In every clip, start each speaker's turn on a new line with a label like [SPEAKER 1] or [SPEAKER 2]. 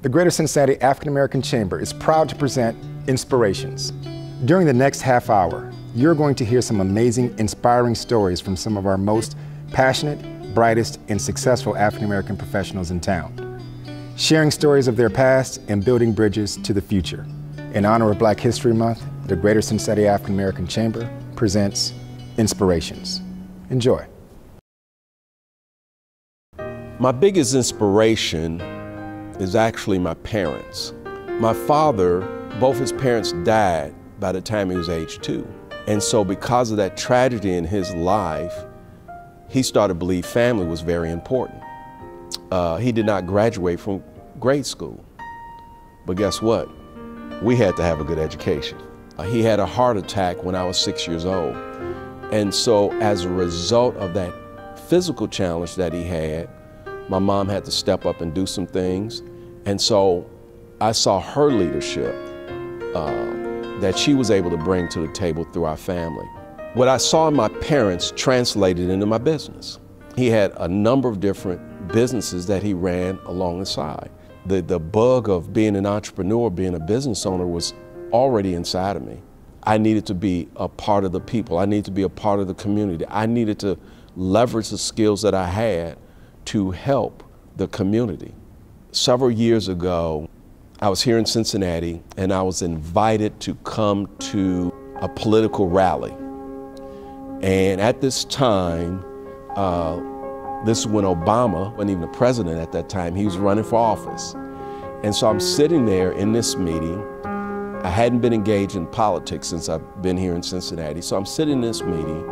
[SPEAKER 1] The Greater Cincinnati African American Chamber is proud to present Inspirations. During the next half hour, you're going to hear some amazing, inspiring stories from some of our most passionate, brightest, and successful African American professionals in town, sharing stories of their past and building bridges to the future. In honor of Black History Month, the Greater Cincinnati African American Chamber presents Inspirations. Enjoy.
[SPEAKER 2] My biggest inspiration is actually my parents. My father, both his parents died by the time he was age 2. And so because of that tragedy in his life, he started to believe family was very important. He did not graduate from grade school. But guess what? We had to have a good education. He had a heart attack when I was 6 years old. And so as a result of that physical challenge that he had, my mom had to step up and do some things. And so I saw her leadership that she was able to bring to the table through our family. What I saw in my parents translated into my business. He had a number of different businesses that he ran along the side. The bug of being an entrepreneur, being a business owner was already inside of me. I needed to be a part of the people. I needed to be a part of the community. I needed to leverage the skills that I had to help the community. Several years ago, I was here in Cincinnati and I was invited to come to a political rally. And at this time, this is when Obama wasn't even the president at that time, he was running for office. And so I'm sitting there in this meeting. I hadn't been engaged in politics since I've been here in Cincinnati. So I'm sitting in this meeting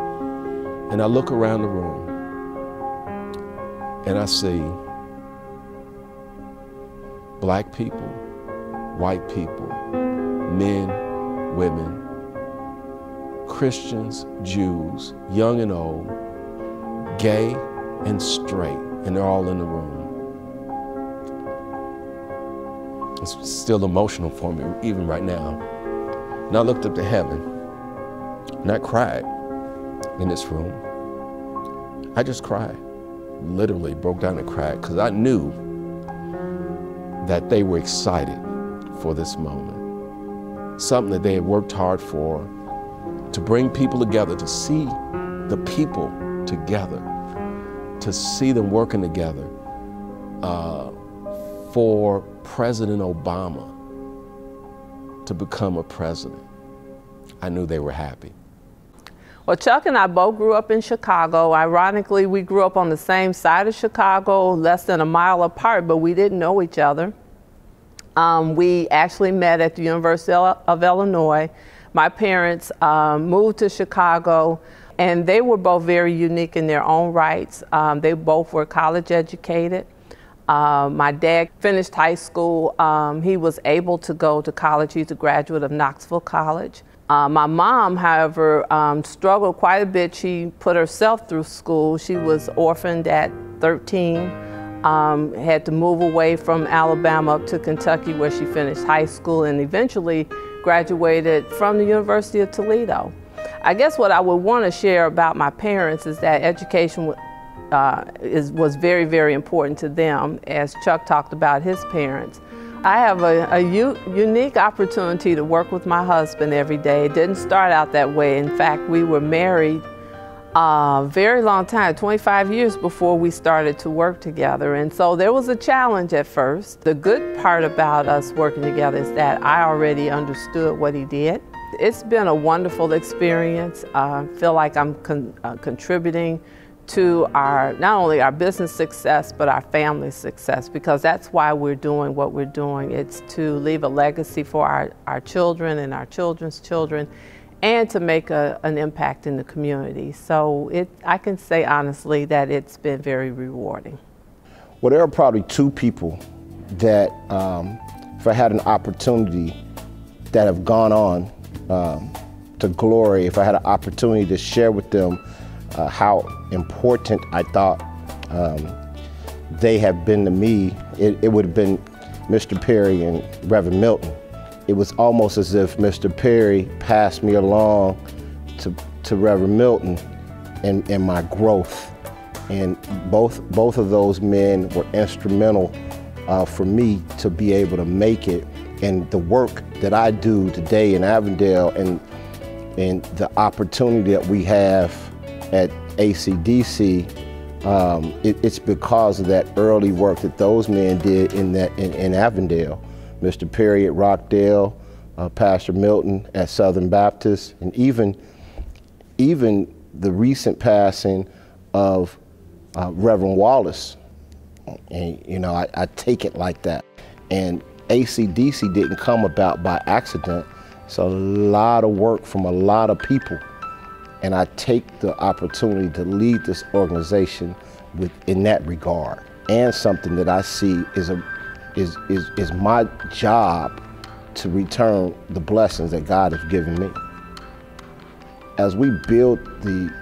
[SPEAKER 2] and I look around the room and I see Black people, white people, men, women, Christians, Jews, young and old, gay and straight, and they're all in the room. It's still emotional for me, even right now. And I looked up to heaven, and I cried in this room. I just cried, literally broke down and cried, because I knew that they were excited for this moment. Something that they had worked hard for, to bring people together, to see the people together, to see them working together for President Obama to become a president. I knew they were happy.
[SPEAKER 3] Well, Chuck and I both grew up in Chicago. Ironically, we grew up on the same side of Chicago, less than a mile apart, but we didn't know each other. We actually met at the University of Illinois. My parents moved to Chicago, and they were both very unique in their own rights. They both were college educated. My dad finished high school. He was able to go to college. He's a graduate of Knoxville College. My mom, however, struggled quite a bit. She put herself through school. She was orphaned at 13, had to move away from Alabama up to Kentucky, where she finished high school and eventually graduated from the University of Toledo. I guess what I would want to share about my parents is that education was very, very important to them, as Chuck talked about his parents. I have a unique opportunity to work with my husband every day. It didn't start out that way. In fact, we were married a very long time, 25 years before we started to work together. And so there was a challenge at first. The good part about us working together is that I already understood what he did. It's been a wonderful experience. I feel like I'm contributing to not only our business success, but our family success, because that's why we're doing what we're doing. It's to leave a legacy for our children and our children's children, and to make an impact in the community. So I can say honestly that it's been very rewarding.
[SPEAKER 4] Well, there are probably two people that, if I had an opportunity, that have gone on to glory, if I had an opportunity to share with them how important I thought they have been to me, it would have been Mr. Perry and Reverend Milton. It was almost as if Mr. Perry passed me along to Reverend Milton in my growth. And both of those men were instrumental for me to be able to make it. And the work that I do today in Avondale and the opportunity that we have at ACDC, it's because of that early work that those men did in Avondale. Mr. Perry at Rockdale, Pastor Milton at Southern Baptist, and even the recent passing of Reverend Wallace. And you know, I take it like that. And ACDC didn't come about by accident. It's a lot of work from a lot of people. And I take the opportunity to lead this organization in that regard. And something that I see is my job to return the blessings that God has given me. As we build the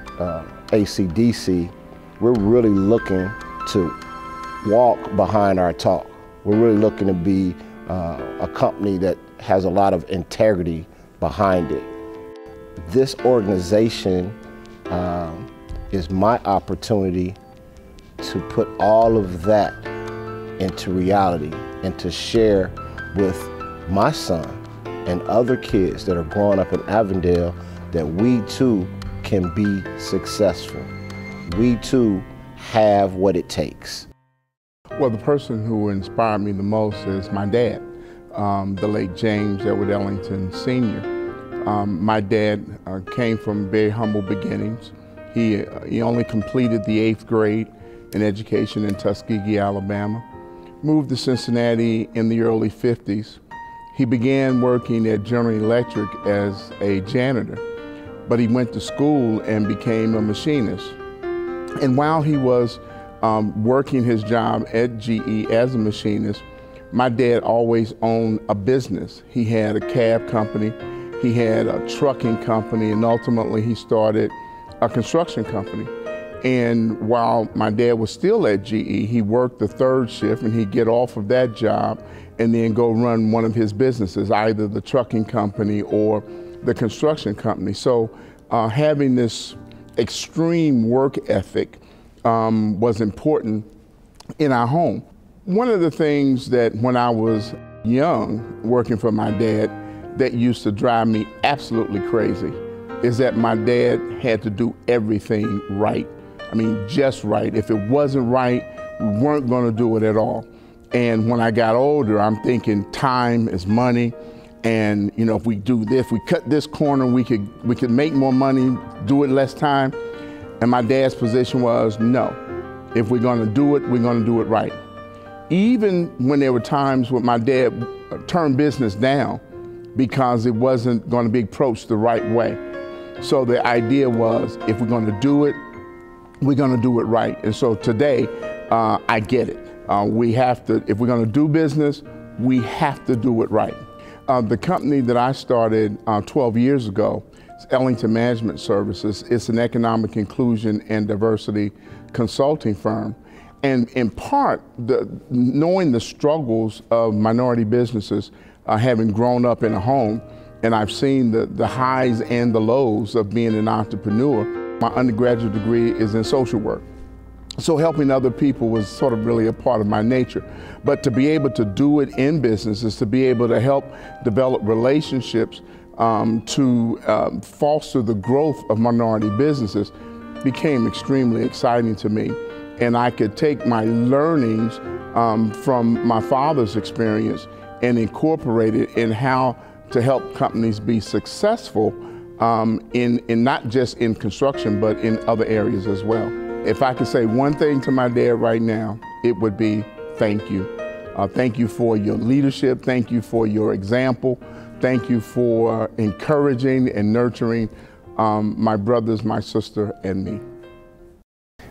[SPEAKER 4] ACDC, we're really looking to walk behind our talk. We're really looking to be a company that has a lot of integrity behind it. This organization is my opportunity to put all of that into reality and to share with my son and other kids that are growing up in Avondale that we too can be successful. We too have what it takes.
[SPEAKER 5] Well, the person who inspired me the most is my dad, the late James Edward Ellington Sr. My dad came from very humble beginnings. He only completed the 8th grade in education in Tuskegee, Alabama. Moved to Cincinnati in the early 50s. He began working at General Electric as a janitor, but he went to school and became a machinist. And while he was working his job at GE as a machinist, my dad always owned a business. He had a cab company, he had a trucking company, and ultimately he started a construction company. And while my dad was still at GE, he worked the 3rd shift and he'd get off of that job and then go run one of his businesses, either the trucking company or the construction company. So having this extreme work ethic was important in our home. One of the things that when I was young, working for my dad, that used to drive me absolutely crazy is that my dad had to do everything right. I mean, just right. If it wasn't right, we weren't going to do it at all. And when I got older, I'm thinking time is money. And you know, if we do this, if we cut this corner, we could make more money, do it less time. And my dad's position was, no, if we're going to do it, we're going to do it right. Even when there were times when my dad turned business down because it wasn't going to be approached the right way. So the idea was, if we're going to do it, we're going to do it right. And so today, I get it. We have to, if we're going to do business, we have to do it right. The company that I started 12 years ago is Ellington Management Services. It's an economic inclusion and diversity consulting firm. And in part, knowing the struggles of minority businesses, having grown up in a home, and I've seen the highs and the lows of being an entrepreneur. My undergraduate degree is in social work. So helping other people was sort of really a part of my nature. But to be able to do it in business is to be able to help develop relationships to foster the growth of minority businesses became extremely exciting to me. And I could take my learnings from my father's experience and incorporate it in how to help companies be successful in not just in construction, but in other areas as well. If I could say one thing to my dad right now, it would be thank you. Thank you for your leadership. Thank you for your example. Thank you for encouraging and nurturing my brothers, my sister, and me.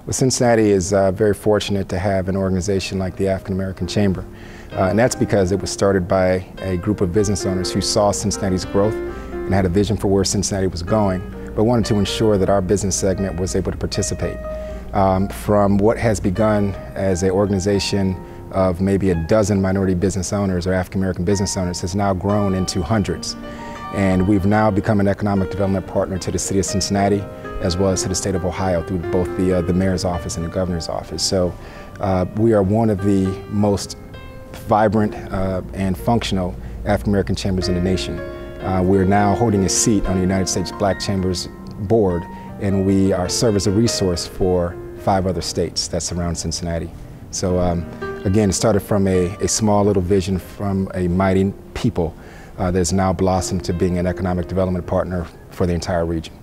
[SPEAKER 1] Well, Cincinnati is very fortunate to have an organization like the African American Chamber. And that's because it was started by a group of business owners who saw Cincinnati's growth and had a vision for where Cincinnati was going, but wanted to ensure that our business segment was able to participate. From what has begun as an organization of maybe a dozen minority business owners or African American business owners has now grown into hundreds. And we've now become an economic development partner to the city of Cincinnati, as well as to the state of Ohio through both the mayor's office and the governor's office. So we are one of the most vibrant and functional African American chambers in the nation. We're now holding a seat on the United States Black Chambers Board, and we serve as a resource for 5 other states that surround Cincinnati. So again, it started from a small little vision from a mighty people that has now blossomed to being an economic development partner for the entire region.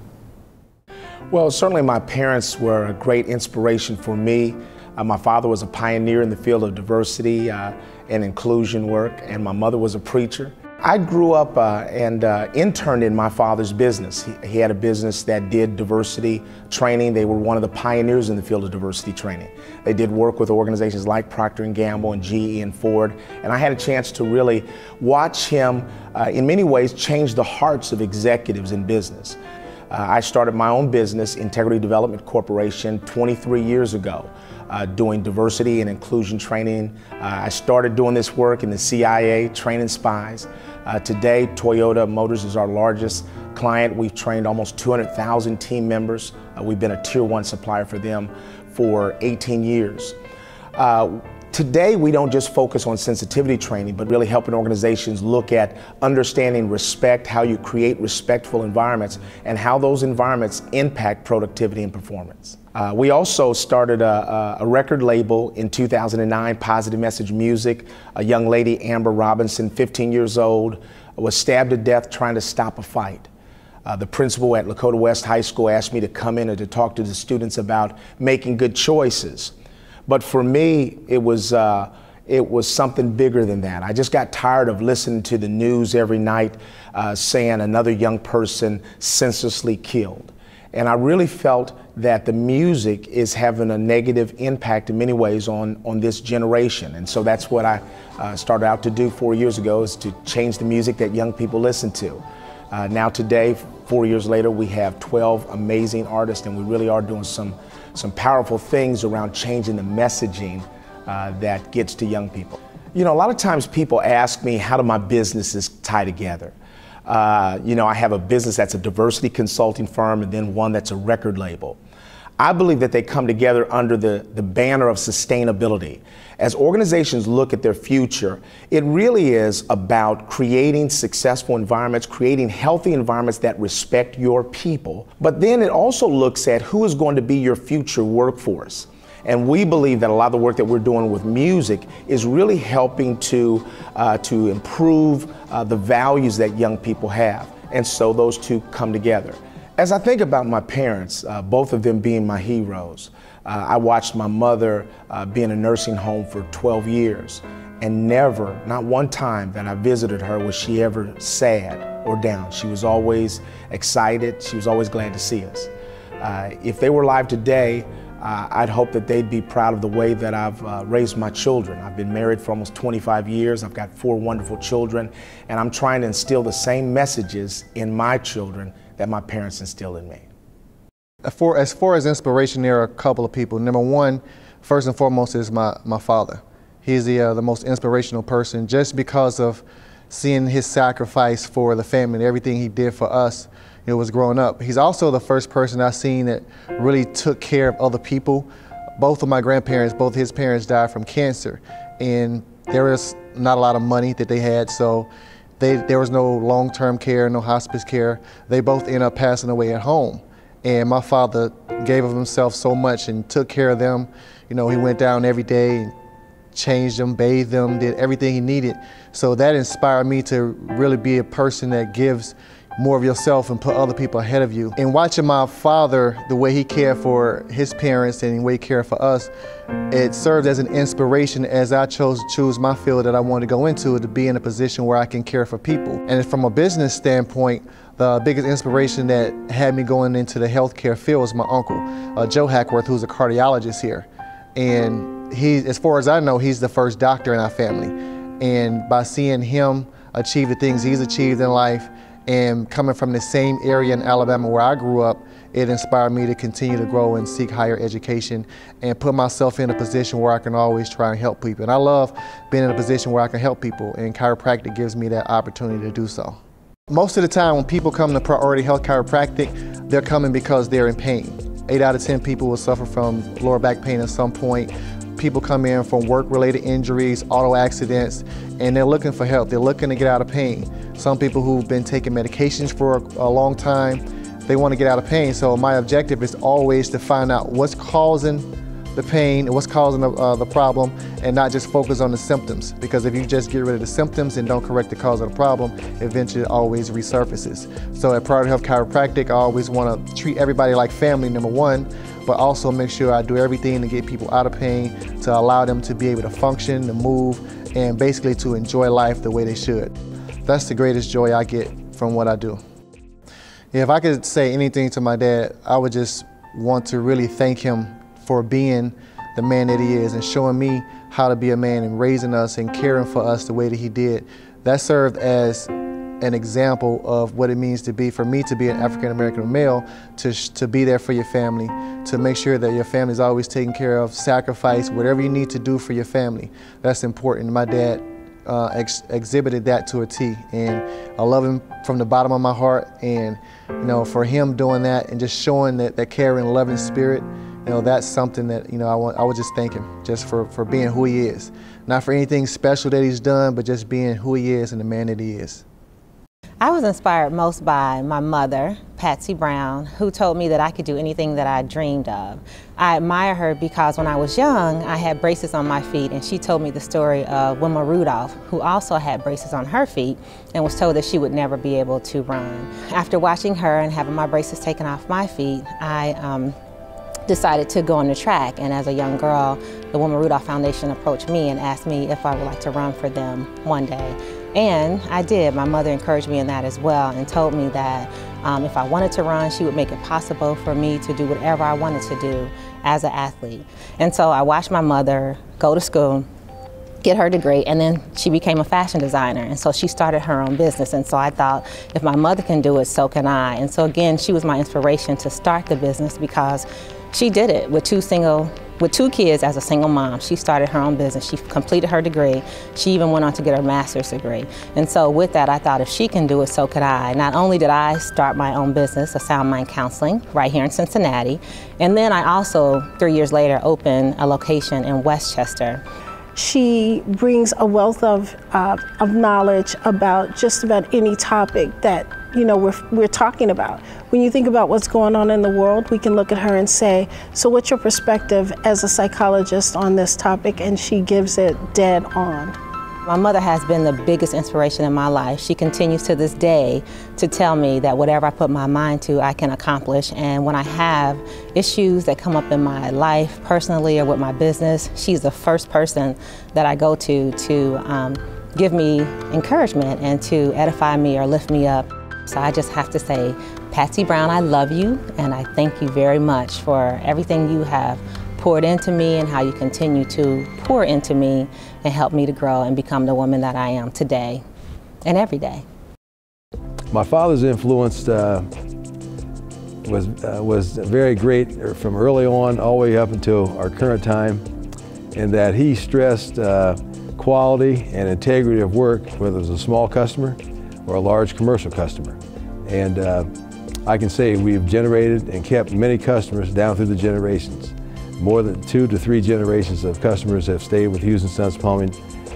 [SPEAKER 6] Well, certainly my parents were a great inspiration for me. My father was a pioneer in the field of diversity and inclusion work, and my mother was a preacher. I grew up and interned in my father's business. He had a business that did diversity training. They were one of the pioneers in the field of diversity training. They did work with organizations like Procter & Gamble and GE and Ford, and I had a chance to really watch him in many ways change the hearts of executives in business. I started my own business, Integrity Development Corporation, 23 years ago, doing diversity and inclusion training. I started doing this work in the CIA, training spies. Today, Toyota Motors is our largest client. We've trained almost 200,000 team members. We've been a Tier 1 supplier for them for 18 years. Today, we don't just focus on sensitivity training, but really helping organizations look at understanding respect, how you create respectful environments, and how those environments impact productivity and performance. We also started a record label in 2009, Positive Message Music. A young lady, Amber Robinson, 15 years old, was stabbed to death trying to stop a fight. The principal at Lakota West High School asked me to come in and to talk to the students about making good choices. But for me, it was something bigger than that. I just got tired of listening to the news every night saying another young person senselessly killed. And I really felt that the music is having a negative impact in many ways on this generation. And so that's what I started out to do 4 years ago, is to change the music that young people listen to. Now today, 4 years later, we have 12 amazing artists, and we really are doing some powerful things around changing the messaging that gets to young people. You know, a lot of times people ask me, how do my businesses tie together? You know, I have a business that's a diversity consulting firm and then one that's a record label. I believe that they come together under the banner of sustainability. As organizations look at their future, it really is about creating successful environments, creating healthy environments that respect your people. But then it also looks at who is going to be your future workforce. And we believe that a lot of the work that we're doing with music is really helping to improve the values that young people have. And so those two come together. As I think about my parents, both of them being my heroes, I watched my mother be in a nursing home for 12 years, and never, not one time that I visited her was she ever sad or down. She was always excited. She was always glad to see us. If they were alive today, I'd hope that they'd be proud of the way that I've raised my children. I've been married for almost 25 years. I've got 4 wonderful children, and I'm trying to instill the same messages in my children that my parents instilled in me.
[SPEAKER 7] As far as inspiration, there are a couple of people. Number one, first and foremost, is my father. He's the most inspirational person just because of seeing his sacrifice for the family and everything he did for us. It was growing up. He's also the first person I've seen that really took care of other people. Both of my grandparents, both his parents died from cancer, and there was not a lot of money that they had, so there was no long-term care, no hospice care. They both ended up passing away at home. And my father gave of himself so much and took care of them. You know, he went down every day and changed them, bathed them, did everything he needed. So that inspired me to really be a person that gives more of yourself and put other people ahead of you. And watching my father, the way he cared for his parents and the way he cared for us, it served as an inspiration as I chose to choose my field that I wanted to go into, to be in a position where I can care for people. And from a business standpoint, the biggest inspiration that had me going into the healthcare field was my uncle, Joe Hackworth, who's a cardiologist here. And he, as far as I know, he's the first doctor in our family. And by seeing him achieve the things he's achieved in life, and coming from the same area in Alabama where I grew up, it inspired me to continue to grow and seek higher education and put myself in a position where I can always try and help people. And I love being in a position where I can help people, and chiropractic gives me that opportunity to do so. Most of the time when people come to Priority Health Chiropractic, they're coming because they're in pain. 8 out of 10 people will suffer from lower back pain at some point. people come in from work-related injuries, auto accidents, and they're looking for help. They're looking to get out of pain. Some people who've been taking medications for a long time, they want to get out of pain. So my objective is always to find out what's causing the pain and what's causing the problem, and not just focus on the symptoms. Because if you just get rid of the symptoms and don't correct the cause of the problem, eventually it always resurfaces. So at Priority Health Chiropractic, I always want to treat everybody like family, number one, but also make sure I do everything to get people out of pain, to allow them to be able to function, to move, and basically to enjoy life the way they should. That's the greatest joy I get from what I do. If I could say anything to my dad, I would just want to really thank him for being the man that he is and showing me how to be a man and raising us and caring for us the way that he did. That served as an example of what it means to be, for me to be an African-American male, to be there for your family, to make sure that your family is always taken care of, sacrifice, whatever you need to do for your family. That's important. My dad exhibited that to a T, and I love him from the bottom of my heart. And for him doing that and just showing that caring, loving spirit, that's something that I would just thank him just for being who he is. Not for anything special that he's done, but just being who he is and the man that he is.
[SPEAKER 8] I was inspired most by my mother, Patsy Brown, who told me that I could do anything that I dreamed of. I admire her because when I was young, I had braces on my feet, and she told me the story of Wilma Rudolph, who also had braces on her feet and was told that she would never be able to run. After watching her and having my braces taken off my feet, I decided to go on the track, and as a young girl, the Wilma Rudolph Foundation approached me and asked me if I would like to run for them one day. And I did. My mother encouraged me in that as well and told me that if I wanted to run, she would make it possible for me to do whatever I wanted to do as an athlete. And so I watched my mother go to school, get her degree, and then she became a fashion designer, and so she started her own business. And so I thought, if my mother can do it, so can I. And so again, she was my inspiration to start the business because she did it with two kids as a single mom. She started her own business. She completed her degree. She even went on to get her master's degree. And so with that, I thought if she can do it, so could I. Not only did I start my own business, a Sound Mind Counseling, right here in Cincinnati, and then I also, 3 years later, opened a location in Westchester.
[SPEAKER 9] She brings a wealth of knowledge about just about any topic that we're talking about. When you think about what's going on in the world, we can look at her and say, so what's your perspective as a psychologist on this topic? And she gives it dead on.
[SPEAKER 8] My mother has been the biggest inspiration in my life. She continues to this day to tell me that whatever I put my mind to, I can accomplish. And when I have issues that come up in my life, personally or with my business, she's the first person that I go to give me encouragement and to edify me or lift me up. So I just have to say, Patsy Brown, I love you, and I thank you very much for everything you have poured into me and how you continue to pour into me and help me to grow and become the woman that I am today and every day.
[SPEAKER 10] My father's influence was very great from early on all the way up until our current time, in that he stressed quality and integrity of work, whether it was a small customer or a large commercial customer. And I can say we've generated and kept many customers down through the generations. More than 2 to 3 generations of customers have stayed with Hughes & Sons Plumbing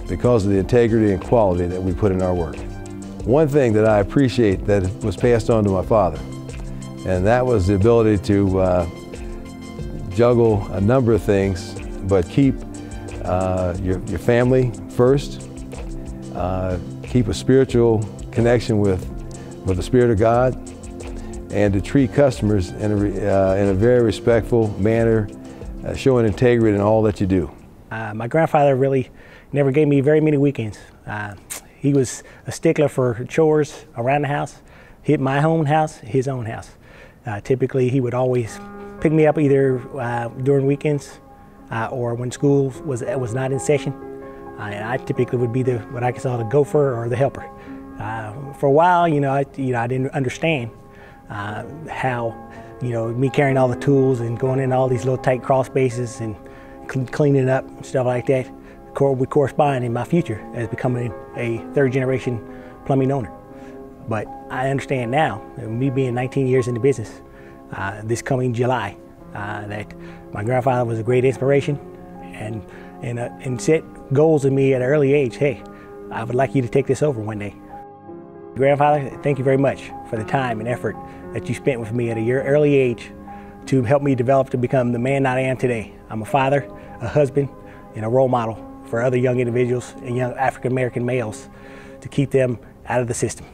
[SPEAKER 10] because of the integrity and quality that we put in our work. One thing that I appreciate that was passed on to my father, and that was the ability to juggle a number of things, but keep your family first, keep a spiritual connection with the Spirit of God, and to treat customers in a very respectful manner, showing integrity in all that you do.
[SPEAKER 11] My grandfather really never gave me very many weekends. He was a stickler for chores around the house, my own house, his own house. Typically, he would always pick me up either during weekends or when school was not in session. I typically would be what I call the gopher or the helper. For a while, I didn't understand how, me carrying all the tools and going in all these little tight crawl spaces and cleaning up and stuff like that would correspond in my future as becoming a third-generation plumbing owner. But I understand now, me being 19 years in the business, this coming July, that my grandfather was a great inspiration, and set goals in me at an early age. Hey, I would like you to take this over one day. Grandfather, thank you very much for the time and effort that you spent with me at an early age to help me develop to become the man that I am today. I'm a father, a husband, and a role model for other young individuals and young African-American males to keep them out of the system.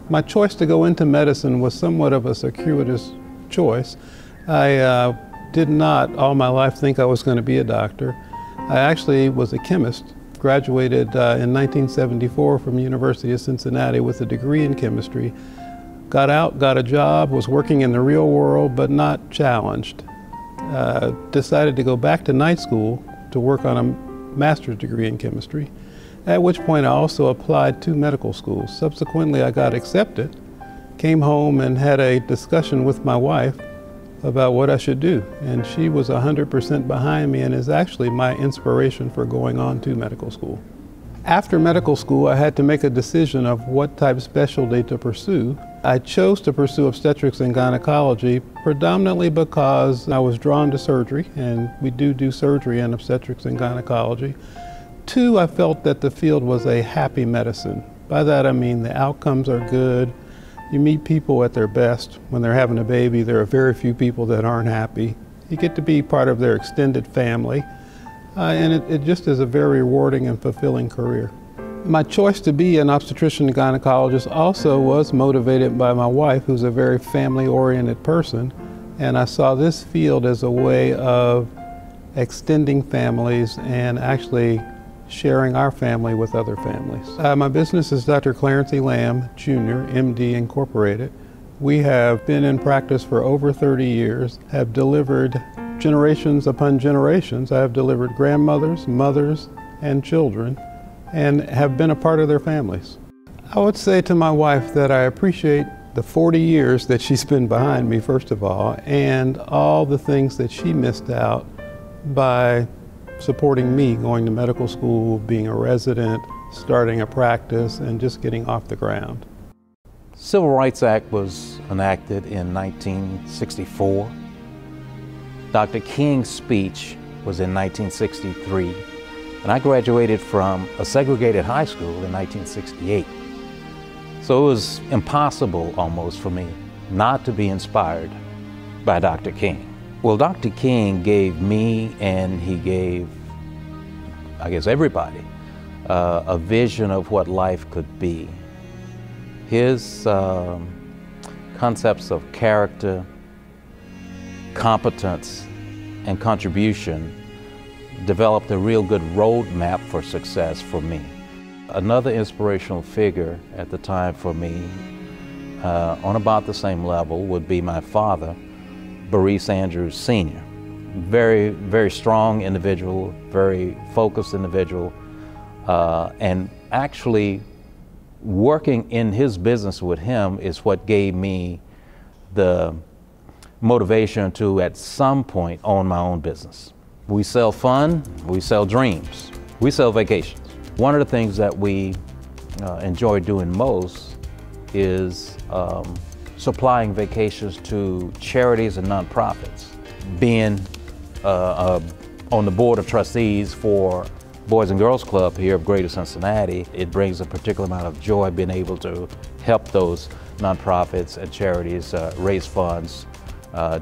[SPEAKER 12] My choice to go into medicine was somewhat of a circuitous choice. I did not all my life think I was going to be a doctor. I actually was a chemist, graduated in 1974 from the University of Cincinnati with a degree in chemistry. Got out, got a job, was working in the real world but not challenged. Decided to go back to night school to work on a master's degree in chemistry, at which point I also applied to medical school. Subsequently, I got accepted, came home and had a discussion with my wife about what I should do, and she was 100% behind me and is actually my inspiration for going on to medical school. After medical school, I had to make a decision of what type of specialty to pursue. I chose to pursue obstetrics and gynecology predominantly because I was drawn to surgery, and we do surgery in obstetrics and gynecology. Two, I felt that the field was a happy medicine. By that I mean the outcomes are good. You meet people at their best. When they're having a baby, there are very few people that aren't happy. You get to be part of their extended family, and it just is a very rewarding and fulfilling career. My choice to be an obstetrician and gynecologist also was motivated by my wife, who's a very family-oriented person, and I saw this field as a way of extending families and actually sharing our family with other families. My business is Dr. Clarence E. Lamb, Jr., MD Incorporated. We have been in practice for over 30 years, have delivered generations upon generations. I have delivered grandmothers, mothers, and children, and have been a part of their families. I would say to my wife that I appreciate the 40 years that she's been behind me, first of all, and all the things that she missed out by supporting me going to medical school, being a resident, starting a practice, and just getting off the ground.
[SPEAKER 13] Civil Rights Act was enacted in 1964. Dr. King's speech was in 1963, and I graduated from a segregated high school in 1968. So it was impossible almost for me not to be inspired by Dr. King. Well, Dr. King gave me, and he gave, I guess, everybody, a vision of what life could be. His concepts of character, competence, and contribution developed a real good roadmap for success for me. Another inspirational figure at the time for me, on about the same level, would be my father, Maurice Andrews Sr. Very, very strong individual, very focused individual, and actually working in his business with him is what gave me the motivation to, at some point, own my own business. We sell fun, we sell dreams, we sell vacations. One of the things that we enjoy doing most is supplying vacations to charities and nonprofits. Being on the board of trustees for Boys and Girls Club here of Greater Cincinnati, it brings a particular amount of joy being able to help those nonprofits and charities raise funds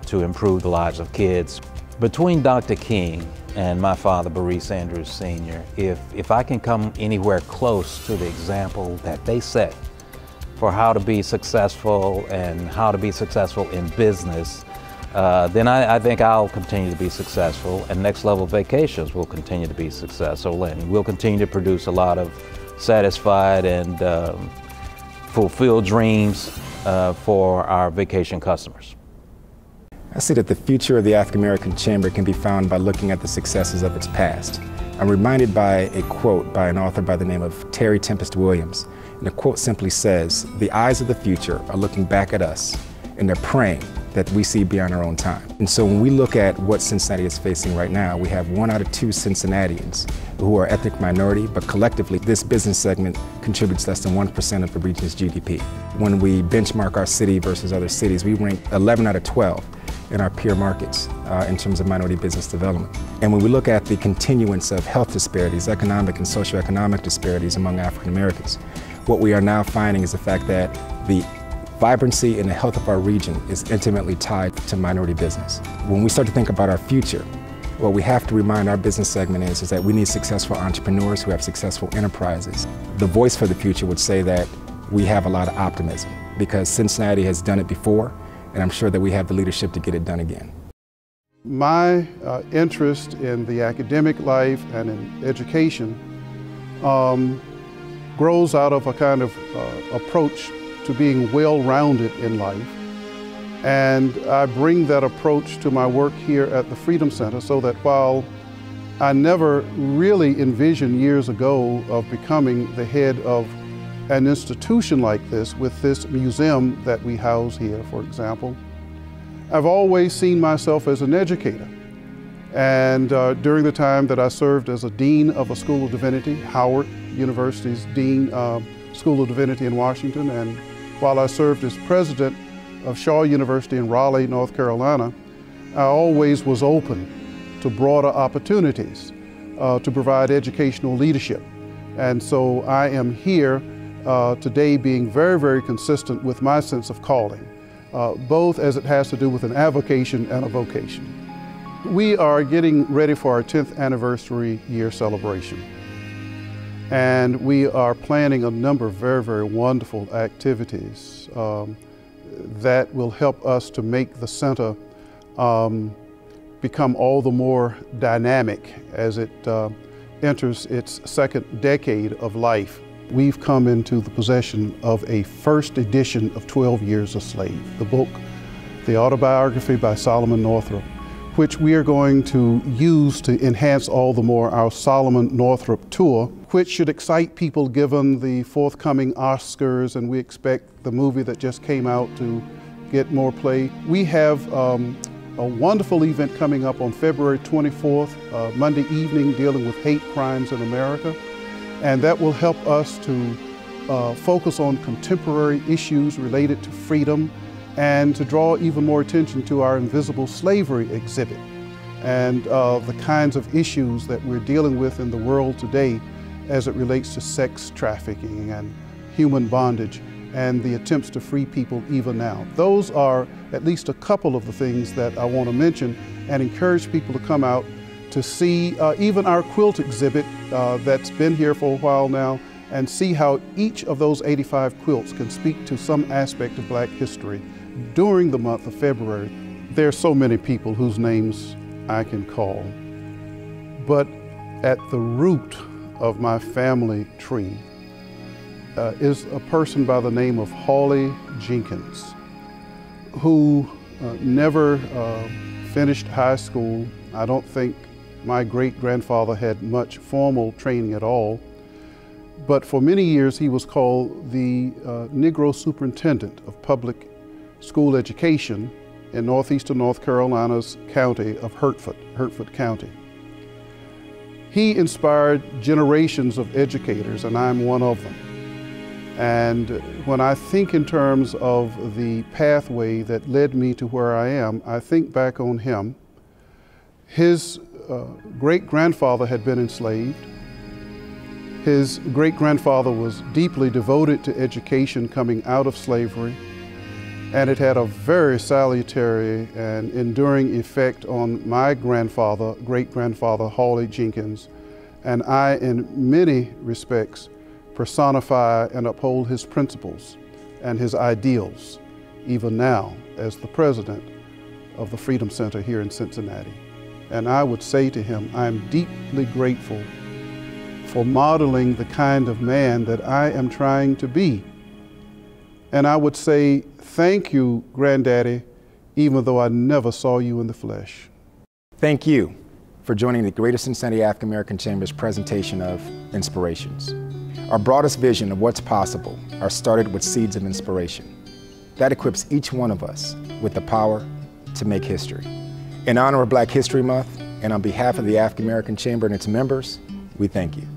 [SPEAKER 13] to improve the lives of kids. Between Dr. King and my father, Maurice Andrews Sr., if I can come anywhere close to the example that they set for how to be successful and how to be successful in business, then I think I'll continue to be successful, and Next Level Vacations will continue to be successful, and we'll continue to produce a lot of satisfied and fulfilled dreams for our vacation customers.
[SPEAKER 1] I see that the future of the African American Chamber can be found by looking at the successes of its past. I'm reminded by a quote by an author by the name of Terry Tempest Williams. And the quote simply says, "The eyes of the future are looking back at us, and they're praying that we see beyond our own time." And so when we look at what Cincinnati is facing right now, we have 1 out of 2 Cincinnatians who are ethnic minority, but collectively this business segment contributes less than 1% of the region's GDP. When we benchmark our city versus other cities, we rank 11 out of 12 in our peer markets in terms of minority business development. And when we look at the continuance of health disparities, economic and socioeconomic disparities among African Americans, what we are now finding is the fact that the vibrancy and the health of our region is intimately tied to minority business. When we start to think about our future, what we have to remind our business segment is that we need successful entrepreneurs who have successful enterprises. The voice for the future would say that we have a lot of optimism because Cincinnati has done it before, and I'm sure that we have the leadership to get it done again.
[SPEAKER 14] My interest in the academic life and in education grows out of a kind of approach to being well-rounded in life. And I bring that approach to my work here at the Freedom Center so that while I never really envisioned years ago of becoming the head of an institution like this with this museum that we house here, for example, I've always seen myself as an educator. And during the time that I served as a dean of a School of Divinity, Howard University's Dean School of Divinity in Washington, and while I served as president of Shaw University in Raleigh, North Carolina, I always was open to broader opportunities to provide educational leadership. And so I am here today being very, very consistent with my sense of calling, both as it has to do with an avocation and a vocation. We are getting ready for our 10th anniversary year celebration. And we are planning a number of very, very wonderful activities that will help us to make the center become all the more dynamic as it enters its second decade of life. We've come into the possession of a first edition of 12 Years a Slave, the book, the autobiography by Solomon Northup, which we are going to use to enhance all the more our Solomon Northup tour, which should excite people given the forthcoming Oscars, and we expect the movie that just came out to get more play. We have a wonderful event coming up on February 24th, Monday evening, dealing with hate crimes in America, and that will help us to focus on contemporary issues related to freedom and to draw even more attention to our Invisible Slavery exhibit and the kinds of issues that we're dealing with in the world today as it relates to sex trafficking and human bondage and the attempts to free people even now. Those are at least a couple of the things that I want to mention and encourage people to come out to see even our quilt exhibit that's been here for a while now and see how each of those 85 quilts can speak to some aspect of Black history during the month of February. There are so many people whose names I can call, but at the root of my family tree is a person by the name of Hawley Jenkins, who never finished high school. I don't think my great-grandfather had much formal training at all, but for many years he was called the Negro Superintendent of Public School Education in northeastern North Carolina's county of Hertford County. He inspired generations of educators, and I'm one of them. And when I think in terms of the pathway that led me to where I am, I think back on him. His great-grandfather had been enslaved. His great-grandfather was deeply devoted to education coming out of slavery, and it had a very salutary and enduring effect on my grandfather, great-grandfather Hawley Jenkins, and I, in many respects, personify and uphold his principles and his ideals, even now as the president of the Freedom Center here in Cincinnati. And I would say to him, I'm deeply grateful for modeling the kind of man that I am trying to be. And I would say, thank you, Granddaddy, even though I never saw you in the flesh.
[SPEAKER 1] Thank you for joining the Greater Cincinnati African American Chamber's presentation of Inspirations. Our broadest vision of what's possible are started with seeds of inspiration. That equips each one of us with the power to make history. In honor of Black History Month, and on behalf of the African American Chamber and its members, we thank you.